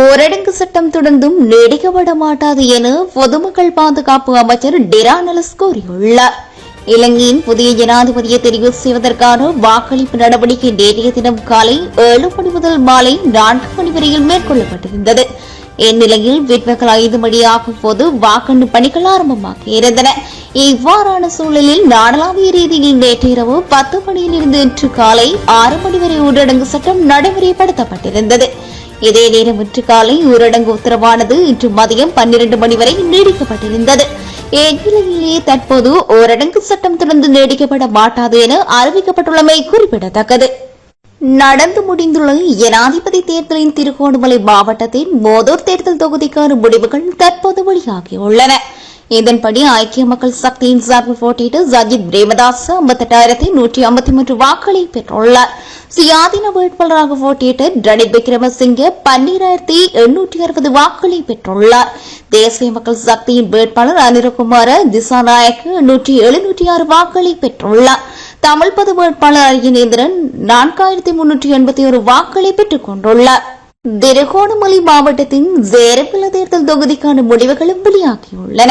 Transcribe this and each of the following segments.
ஊரடங்கு சட்டம் தொடர்ந்தும் நீடிக்கப்பட மாட்டாது என பொதுமக்கள் பாதுகாப்பு அமைச்சர் டிரானலஸ் கூறியுள்ளார். இலங்கையின் புதிய ஜனாதிபதியை தெரிவு செய்வதற்கான வாக்களிப்பு நடவடிக்கை நேற்றைய தினம் காலை 7 மணி முதல் மாலை 4 மணி வரையில் மேற்கொள்ளப்பட்டிருந்தது. இந்நிலையில் பிற்பகல் 5 மணி ஆகும் போது வாக்கெண்ணும் பணிகள் ஆரம்பமாகியிருந்தன. இவ்வாறான சூழலில் நாடளாவிய ரீதியில் நேற்று இரவு 10 மணியிலிருந்து இன்று காலை 6 மணி வரை ஊரடங்கு சட்டம் நடைமுறைப்படுத்தப்பட்டிருந்தது. இதே நேரம் இன்று காலை ஊரடங்கு உத்தரவானது இன்று மதியம் 12 மணி வரை நீடிக்கப்பட்டிருந்தது. இந்நிலையிலேயே தற்போது ஊரடங்கு சட்டம் தொடர்ந்து நீடிக்கப்பட மாட்டாது என அறிவிக்கப்பட்டுள்ளமை குறிப்பிடத்தக்கது. நடந்து முடிந்துள்ள ஜனாதிபதி தேர்தலின் திருகோணமலை மாவட்டத்தின் மோதூர் தேர்தல் தொகுதிக்கான முடிவுகள் தற்போது வெளியாகியுள்ளன. இதன்படி ஐக்கிய மக்கள் சக்தியின் சார்பில் போட்டியிட்டு சஜித் பிரேமதாஸ் 58,153 வாக்களை பெற்றுள்ளார். சுயாதீன வேட்பாளராக போட்டியிட்டு ரணில் விக்ரமசிங்கே 12,860 வாக்களை பெற்றுள்ளார். தேசிய மக்கள் சக்தியின் வேட்பாளர் அனிருகுமார திசாநாயக்கு 876 வாக்களை பெற்றுள்ளார். தமிழ் பொது வேட்பாளர் அரியநேந்திரன் 4,381 வாக்களை பெற்றுக் கொண்டுள்ளார். திருகோணமலை மாவட்டத்தின் சேரப்பில தேர்தல் தொகுதிக்கான முடிவுகளும் வெளியாகியுள்ளன.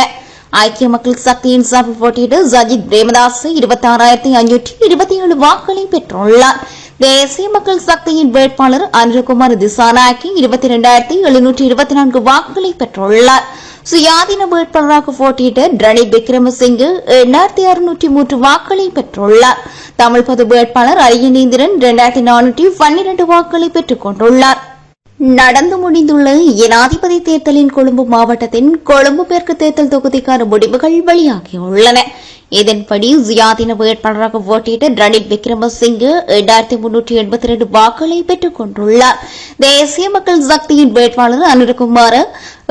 ஐக்கிய மக்கள் சக்தியின் சார்பில் போட்டியிட்டு சஜித் பிரேமதாஸ் 26,527 வாக்களை பெற்றுள்ளார். தேசிய மக்கள் சக்தியின் வேட்பாளர் அனிருகுமார் திசாநாயக்கி 22,724 வாக்களை பெற்றுள்ளார். சுயாதீன வேட்பாளராக போட்டியிட்ட ரணில் விக்ரமசிங்கே 8,603 வாக்களை பெற்றுள்ளார். தமிழ் பொது வேட்பாளர் அரியநேந்திரன் 2,412 வாக்களை பெற்றுக் கொண்டுள்ளார். நடந்து முடிந்துள்ள ஜனாதிபதி தேர்தலின் கொழும்பு மாவட்டத்தின் கொழும்பு மேற்கு தேர்தல் தொகுதிக்கான முடிவுகள் வெளியாகியுள்ளன. இதன்படி சுயாதீன வேட்பாளராக போட்டியிட்ட ரணில் விக்ரமசிங்கே 8,382 வாக்களை பெற்றுக் கொண்டுள்ளார். தேசிய மக்கள் சக்தியின் வேட்பாளர் அனிருகுமார்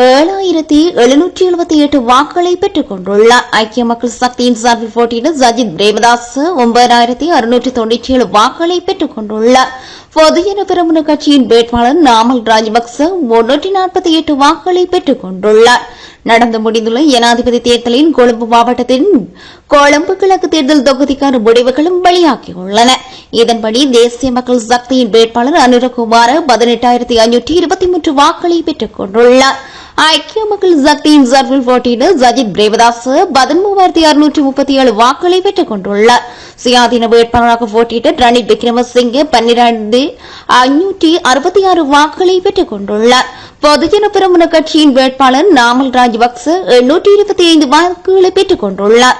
7,778 வாக்களை பெற்றுக் கொண்டுள்ளார். ஐக்கிய மக்கள் சக்தியின் சார்பில் போட்டியிட்ட சஜித் பிரேமதாஸ் 9,697 வாக்களை பெற்றுக் கொண்டுள்ளார். பொதுஜன பெரமுன கட்சியின் வேட்பாளர் நாமல் ராஜபக்ச 348 வாக்களை பெற்றுக் கொண்டுள்ளார். நடந்து முடிந்துள்ள ஜனாதிபதி தேர்தலின் கொழும்பு மாவட்டத்தின் கொழும்பு கிழக்கு தேர்தல் தொகுதிக்கான முடிவுகளும் வெளியாகியுள்ளன. இதன்படி தேசிய மக்கள் சக்தியின் வேட்பாளர் அனிருகுமார் 18,523 வாக்களை பெற்றுக் கொண்டுள்ளார். ஐக்கிய மக்கள் சக்தியின் சார்பில் போட்டியிட சஜித் பிரேமதாஸ் 13,637 வாக்களை பெற்றுக் கொண்டுள்ளார். சுயாதீன வேட்பாளராக போட்டியிட்ட ரணில் விக்ரமசிங்கே 12,566 வாக்களை பெற்றுக் கொண்டுள்ளார். பொதுஜன பெரமுன கட்சியின் வேட்பாளர் நாமல் ராஜபக்ச 825 வாக்குகளை பெற்றுக் கொண்டுள்ளார்.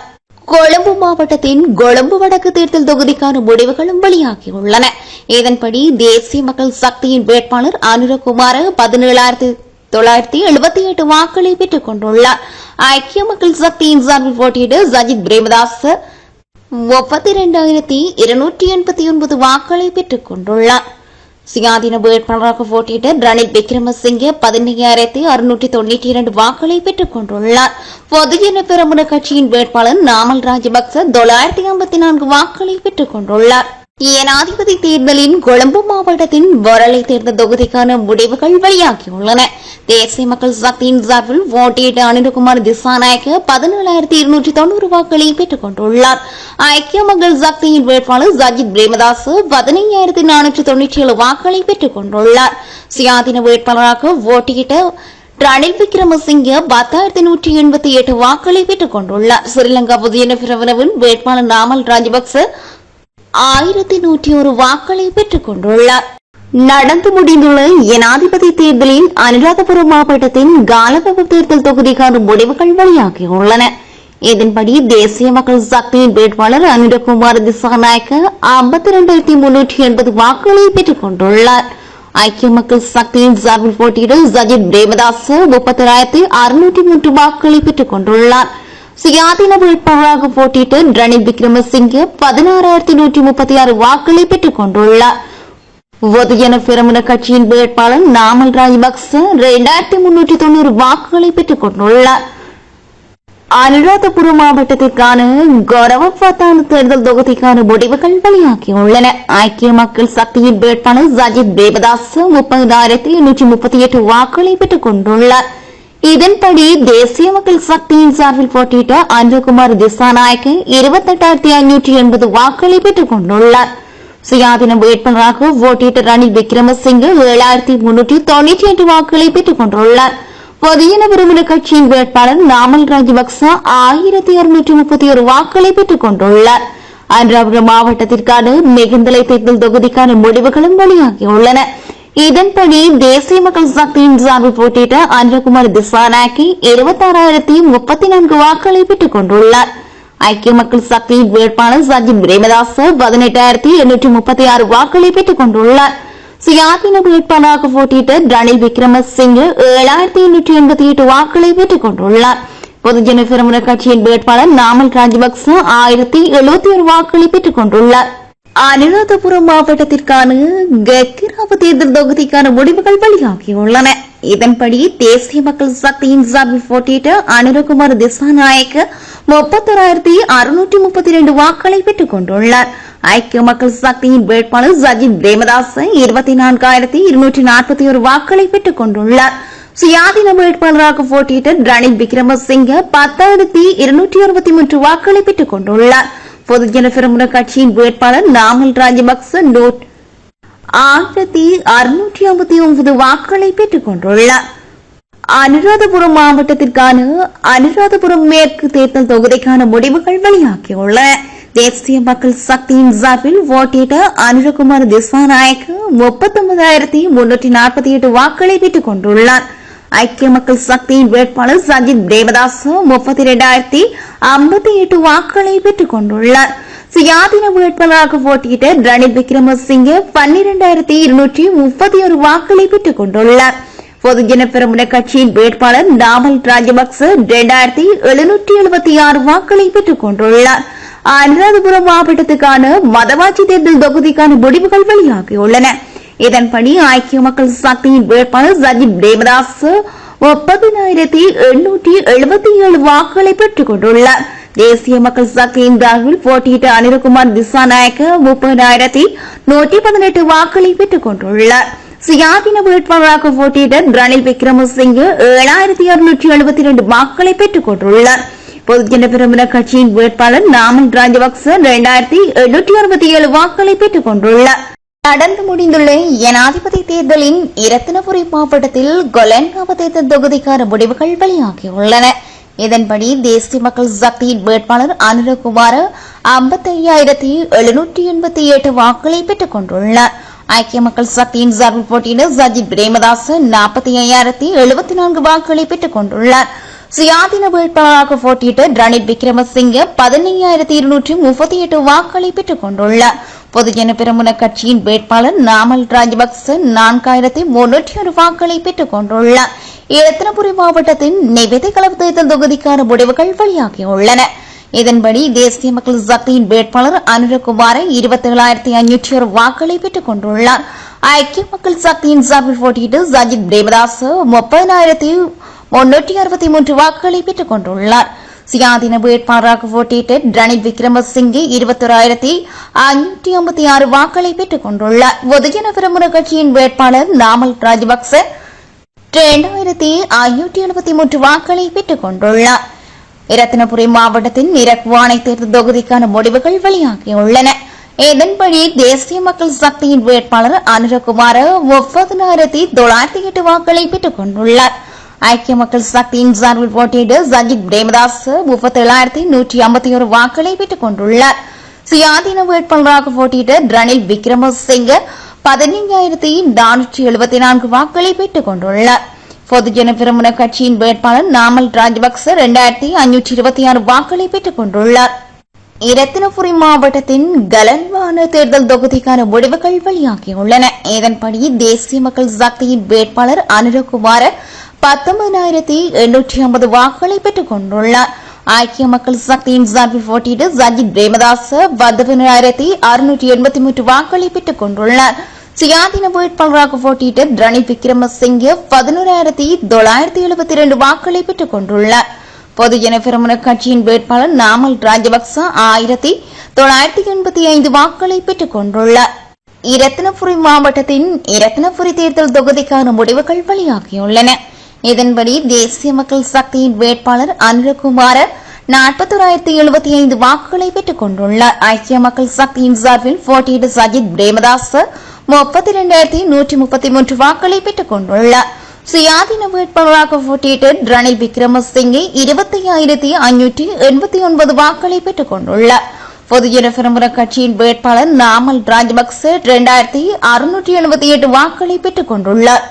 கொழும்பு மாவட்டத்தின் கொழும்பு வடக்கு தேர்தல் தொகுதிக்கான முடிவுகளும் வெளியாகியுள்ளன. இதன்படி தேசிய மக்கள் சக்தியின் வேட்பாளர் அனிருகுமார் 17,978 வாக்களை பெற்றுக் கொண்டுள்ளார். ஐக்கிய மக்கள் சக்தியின் சார்பில் போட்டியிட சஜித் பிரேமதாஸ் 32,289 வாக்களை பெற்றுக் கொண்டுள்ளார். சுயாதீன வேட்பாளராக போட்டியிட்ட ரணில் விக்ரமசிங்கே 15,692 வாக்களை பெற்றுக் கொண்டுள்ளார். பொதுஜன பெரமுன கட்சியின் வேட்பாளர் நாமல் ராஜபக்ச 954 வாக்களை பெற்றுக் கொண்டுள்ளார். ஜனாதிபதி தேர்தலின் கொழும்பு மாவட்டத்தின் வரலை தேர்தல் தொகுதிக்கான முடிவுகள் வெளியாகியுள்ளன. தேசிய மக்கள் சக்தியின் சார்பில் போட்டியிட்ட அனிருகுமார் திசாநாயக்க 17,290 வாக்களை பெற்றுக் கொண்டுள்ளார். ஐக்கிய மக்கள் சக்தியின் வேட்பாளர் சஜித் பிரேமதாஸ் 15,497 வாக்களை பெற்றுக் கொண்டுள்ளார். சுயாதீன வேட்பாளராக போட்டியிட்ட ரணில் விக்ரமசிங்கே 10,188 வாக்களை பெற்றுக் கொண்டுள்ளார். ஸ்ரீலங்கா பொதுஜன பெரமுனவின் வேட்பாளர் நாமல் ராஜபக்ச 1,101 வாக்களை பெற்றுக் கொண்டுள்ளார். நடந்து முடிந்துள்ள ஜனாதிபதி தேர்தலின் அனுராதபுரம் மாவட்டத்தின் காலவெவ தேர்தல் தொகுதிக்கான முடிவுகள் வெளியாகியுள்ளன. இதன்படி தேசிய மக்கள் சக்தியின் வேட்பாளர் அனிருகுமார் திசாநாயக்க 52,380 வாக்களை பெற்றுக் கொண்டுள்ளார். ஐக்கிய மக்கள் சக்தியின் சார்பில் போட்டியிட சஜித் பிரேமதாஸ் 30,603 வாக்களை பெற்றுக் கொண்டுள்ளார். சுயாதீன வேட்பாளராக போட்டியிட்டு ரணில் விக்ரமசிங்கே 16,136 வாக்களை பெற்றுக் கொண்டுள்ளார். பொதுஜன பெரமுன கட்சியின் வேட்பாளர் நாமல் ராஜபக்ச 2,390 வாக்குகளை பெற்றுக் கொண்டுள்ளார். அனுராதபுரம் மாவட்டத்திற்கான கௌரவப்பத்தான தேர்தல் தொகுதிக்கான முடிவுகள் வெளியாகியுள்ளன. ஐக்கிய மக்கள் சக்தியின் வேட்பாளர் சஜித் பிரேமதாஸ் 30,838 வாக்குகளை பெற்றுக் கொண்டுள்ளார். இதன்படி தேசிய மக்கள் சக்தியின் சார்பில் போட்டியிட்ட அனிருகுமார் திசாநாயக்க 28,580 வாக்குகளை பெற்றுக் கொண்டுள்ளார். சுயாதீன வேட்பாளராக போட்டியிட்ட ரணில் விக்ரமசிங்கே 7392 வாக்குகளை பெற்றுக் கொண்டுள்ளார். பொதுஜன பெரமுன கட்சியின் வேட்பாளர் நாமல் ராஜபக்ச 1631 வாக்குகளை பெற்றுக் கொண்டுள்ளார். அனுராதபுரம் மாவட்டத்திற்கான மிகுந்தலை தேர்தல் தொகுதிக்கான முடிவுகளும் வெளியாகியுள்ளன. இதன்படி தேசிய மக்கள் சக்தியின் சார்பில் போட்டியிட்ட அனுரகுமார் திசாநாயக்கி 26,034 வாக்குகளை பெற்றுக் கொண்டுள்ளார். ஐக்கிய மக்கள் சக்தியின் வேட்பாளர் சஜித் பிரேமதாச 18,836 வாக்குகளை பெற்றுக் கொண்டுள்ளார். சுயாதீன வேட்பாளராக போட்டியிட்ட ரணில் விக்ரமசிங்கே 7,888 வாக்குகளை பெற்றுக் கொண்டுள்ளார். பொதுஜன பெரமுன கட்சியின் வேட்பாளர் நாமல் ராஜபக்ச 1071 வாக்குகளை பெற்றுக் கொண்டுள்ளார். அனுராதபுரம் மாவட்டத்திற்கான கெக்கிராவு தேர்தல் தொகுதிக்கான முடிவுகள் வெளியாகியுள்ளன. இதன்படி தேசிய மக்கள் சக்தியின் சார்பில் போட்டியிட்ட அனுரகுமார் திசாநாயக்க 31,632 வாக்குகளை பெற்றுக் கொண்டுள்ளார். ஐக்கிய மக்கள் சக்தியின் வேட்பாளர் சஜித் பிரேமதாச 24,241 வாக்குகளை பெற்றுக் கொண்டுள்ளார். சுயாதீன வேட்பாளராக போட்டியிட்ட ரணில் விக்ரமசிங்கே 10,263 வாக்குகளை பெற்றுக் கொண்டுள்ளார். பொதுஜன பெரமுன கட்சியின் வேட்பாளர் நாமல் ராஜபக்ச 1659 வாக்குகளை பெற்றுக் கொண்டுள்ளார். அனுராதபுரம் மாவட்டத்திற்கான அனுராதபுரம் மேற்கு தேர்தல் தொகுதிக்கான முடிவுகள் வெளியாகியுள்ளன. தேசிய மக்கள் சக்தியின் சார்பில் போட்டியிட்ட அனுரகுமார் திசாநாயக்க 39,348 வாக்குகளை பெற்றுக் கொண்டுள்ளார். ஐக்கிய மக்கள் சக்தியின் வேட்பாளர் சஜித் தேவதாச 32,058 வாக்குகளை பெற்றுக் கொண்டுள்ளார். சுயாதீன வேட்பாளராக போட்டியிட்ட ரணில் விக்ரமசிங்கே 12,231 வாக்குகளை பெற்றுக் கொண்டுள்ளார். பொதுஜன பெரமுன கட்சியின் வேட்பாளர் நாமல் ராஜபக்ச 2,776 வாக்குகளை பெற்றுக் கொண்டுள்ளார். அனுராதபுரம் மாவட்டத்துக்கான மதவாச்சி தேர்தல் தொகுதிக்கான முடிவுகள் வெளியாகியுள்ளன. இதன்படி ஐக்கிய மக்கள் சக்தியின் வேட்பாளர் சஜித் பிரேமதாச 30,877 வாக்குகளை பெற்றுக் கொண்டுள்ளார். தேசிய மக்கள் சக்தியின் சார்பில் போட்டியிட்ட அனுரகுமார் திசாநாயக்க 30,118 வாக்குகளை பெற்றுக் கொண்டுள்ளார். சுயாதீன வேட்பாளராக போட்டியிட்ட ரணில் விக்ரமசிங்கே 7,672 வாக்குகளை பெற்றுக் கொண்டுள்ளார். பொதுஜன பெரமுன கட்சியின் வேட்பாளர் நாமல் ராஜபக்ச 2,867 வாக்குகளை பெற்றுக் கொண்டுள்ளார். நடந்து முடிந்துள்ள ஜனாதிபதி தேர்தலின் இரத்தினபுரி மாவட்டத்தில் கொலன்காவ தேர்தல் தொகுதிக்கான முடிவுகள் வெளியாகியுள்ளன. இதன்படி தேசிய மக்கள் சக்தியின் வேட்பாளர் அனுரகுமார் 55,788 வாக்குகளை பெற்றுக் கொண்டுள்ளார். ஐக்கிய மக்கள் சக்தியின் சார்பில் போட்டியிட சஜித் பிரேமதாச 45,074 வாக்குகளை பெற்றுக் கொண்டுள்ளார். சுயாதீன வேட்பாளராக போட்டியிட்ட ரணில் விக்ரமசிங்கே 15,238 வாக்குகளை பெற்றுக் கொண்டுள்ளார். பொதுஜன பெரமுன கட்சியின் வேட்பாளர் நாமல் ராஜபக்ச 4,301 வாக்குகளை பெற்றுக் கொண்டுள்ளார். இரத்தினபுரி மாவட்டத்தின் நெவேதிகளவு தேர்தல் தொகுதிக்கான முடிவுகள் வெளியாகியுள்ளன. இதன்படி தேசிய மக்கள் சக்தியின் வேட்பாளர் அனுரகுமார் 27,501 வாக்குகளை பெற்றுக் கொண்டுள்ளார். ஐக்கிய மக்கள் சக்தியின் சார்பில் போட்டியிட்டு சஜித் பிரேமதாச 30,363 வாக்குகளை பெற்றுக் கொண்டுள்ளார். சுயாதீன வேட்பாளராக போட்டியிட்ட ரணில் விக்ரமசிங்கே 21,556 வாக்குகளை பெற்றுக் கொண்டுள்ளார். பொதுஜன பெரமுன கட்சியின் வேட்பாளர் நாமல் ராஜபக்ச 2,573 வாக்குகளை பெற்றுக் கொண்டுள்ளார். இரத்தினபுரி மாவட்டத்தின் நிரக்குவானை தேர்தல் தொகுதிக்கான முடிவுகள் வெளியாகியுள்ளன. இதன்படி தேசிய மக்கள் சக்தியின் வேட்பாளர் அனுரகுமார் 30,908 வாக்குகளை பெற்றுக் கொண்டுள்ளார். ஐக்கிய மக்கள் சக்தியின் சார்பில் போட்டியிட சஜித் பிரேமதாச 37,151 வாக்குகளை பெற்றுக் கொண்டுள்ளார். சுயாதீன வேட்பாளராக போட்டியிட்ட ரணில் விக்ரமசிங்கே 15,474 வாக்குகளை பெற்றுக் கொண்டுள்ளார். பொதுஜன பெரமுன கட்சியின் வேட்பாளர் நாமல் ராஜபக்ச 2,526 வாக்குகளை பெற்றுக் கொண்டுள்ளார். இரத்தினபுரி மாவட்டத்தின் கலன்வான தேர்தல் தொகுதிக்கான முடிவுகள் வெளியாகியுள்ளன. இதன்படி தேசிய மக்கள் சக்தியின் வேட்பாளர் அனுரகுமார் 19,850 வாக்குகளை பெற்றுக் கொண்டுள்ளார். ஐக்கிய மக்கள் சக்தியின் சார்பில் போட்டியிட்டு சஜித் பிரேமதாச 19,683 வாக்குகளை பெற்றுக் கொண்டுள்ளார். சுயாதீன வேட்பாளராக போட்டியிட்ட ரணில் விக்ரமசிங்கே 11,972 வாக்குகளை பெற்றுக் கொண்டுள்ளார். பொதுஜன பெரமுன கட்சியின் வேட்பாளர் நாமல் ராஜபக்ச 1,985 வாக்குகளை பெற்றுக் கொண்டுள்ளார். இரத்தினபுரி மாவட்டத்தின் இரத்தினபுரி தேர்தல் தொகுதிக்கான முடிவுகள் வெளியாகியுள்ளன. இதன்படி தேசிய மக்கள் சக்தியின் வேட்பாளர் அனுரகுமார் 41,075 வாக்குகளை பெற்றுக் கொண்டுள்ளார். ஐக்கிய மக்கள் சக்தியின் சார்பில் போட்டியிட்ட சஜித் பிரேமதாச 32,133 வாக்குகளை பெற்றுக் கொண்டுள்ளார். சுயாதீன வேட்பாளராக போட்டியிட்ட ரணில் விக்ரமசிங்கே 25,589 வாக்குகளை பெற்றுக் கொண்டுள்ளார். பொதுஜன பெரமுன கட்சியின் வேட்பாளர் நாமல் ராஜபக்ச 2,678 வாக்குகளை பெற்றுக் கொண்டுள்ளார்.